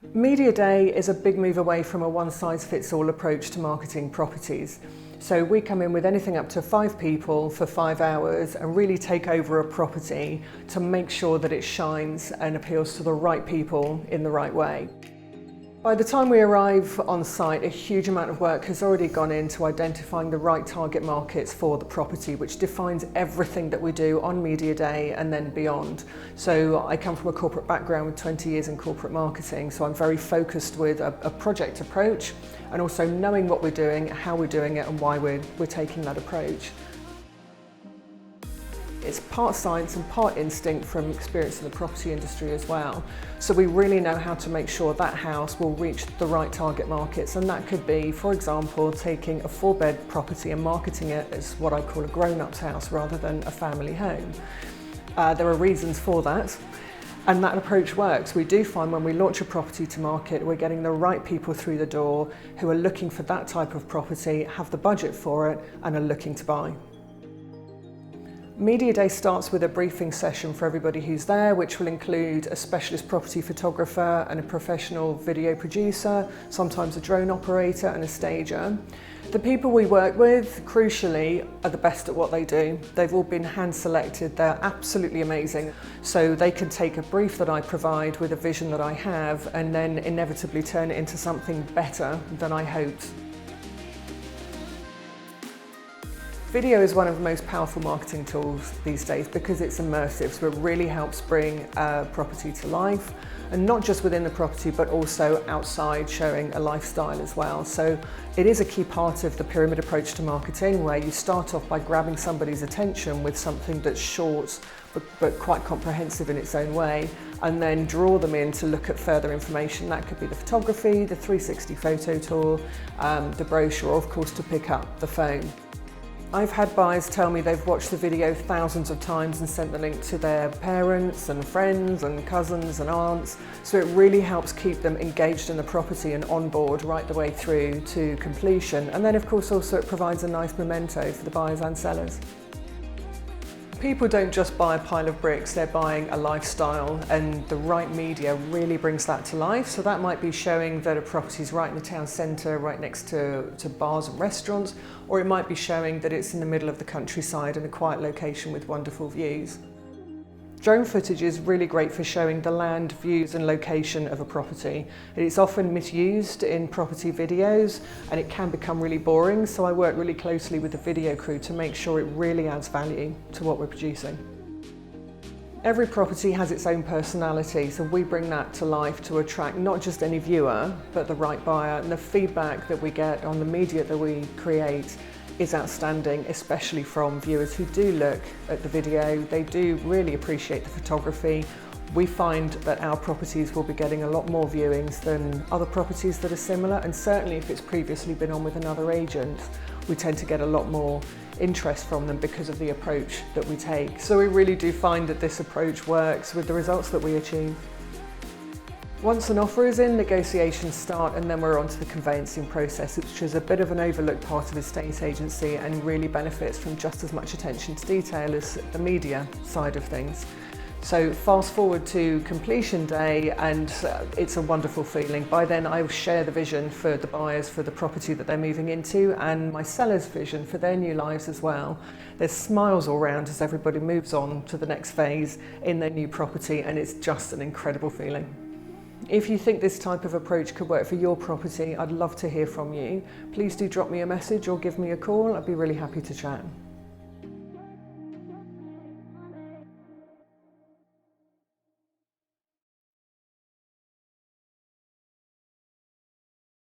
Media Day is a big move away from a one-size-fits-all approach to marketing properties. So we come in with anything up to 5 people for 5 hours and really take over a property to make sure that it shines and appeals to the right people in the right way. By the time we arrive on site, a huge amount of work has already gone into identifying the right target markets for the property, which defines everything that we do on Media Day and then beyond. So I come from a corporate background with 20 years in corporate marketing, so I'm very focused with a project approach and also knowing what we're doing, how we're doing it and why we're taking that approach. It's part science and part instinct from experience in the property industry as well. So we really know how to make sure that house will reach the right target markets, and that could be, for example, taking a 4-bed property and marketing it as what I call a grown-up's house rather than a family home. There are reasons for that. And that approach works. We do find when we launch a property to market, we're getting the right people through the door who are looking for that type of property, have the budget for it, and are looking to buy. Media Day starts with a briefing session for everybody who's there, which will include a specialist property photographer and a professional video producer, sometimes a drone operator and a stager. The people we work with, crucially, are the best at what they do. They've all been hand selected, they're absolutely amazing. So they can take a brief that I provide with a vision that I have and then inevitably turn it into something better than I hoped. Video is one of the most powerful marketing tools these days because it's immersive, so it really helps bring a property to life, and not just within the property but also outside, showing a lifestyle as well. So it is a key part of the pyramid approach to marketing, where you start off by grabbing somebody's attention with something that's short but quite comprehensive in its own way, and then draw them in to look at further information. That could be the photography, the 360 photo tour, the brochure, or of course to pick up the phone. I've had buyers tell me they've watched the video thousands of times and sent the link to their parents and friends and cousins and aunts, so it really helps keep them engaged in the property and on board right the way through to completion. And then of course also it provides a nice memento for the buyers and sellers. People don't just buy a pile of bricks, they're buying a lifestyle, and the right media really brings that to life. So that might be showing that a property's right in the town centre, right next to bars and restaurants, or it might be showing that it's in the middle of the countryside in a quiet location with wonderful views. Drone footage is really great for showing the land, views and location of a property. It's often misused in property videos and it can become really boring, so I work really closely with the video crew to make sure it really adds value to what we're producing. Every property has its own personality, so we bring that to life to attract not just any viewer, but the right buyer, and the feedback that we get on the media that we create is outstanding, especially from viewers who do look at the video. They do really appreciate the photography. We find that our properties will be getting a lot more viewings than other properties that are similar, and certainly if it's previously been on with another agent, we tend to get a lot more interest from them because of the approach that we take. So we really do find that this approach works with the results that we achieve. Once an offer is in, negotiations start, and then we're on to the conveyancing process, which is a bit of an overlooked part of estate agency and really benefits from just as much attention to detail as the media side of things. So fast forward to completion day and it's a wonderful feeling. By then I will share the vision for the buyers for the property that they're moving into, and my sellers' vision for their new lives as well. There's smiles all around as everybody moves on to the next phase in their new property, and it's just an incredible feeling. If you think this type of approach could work for your property, I'd love to hear from you. Please do drop me a message or give me a call. I'd be really happy to chat.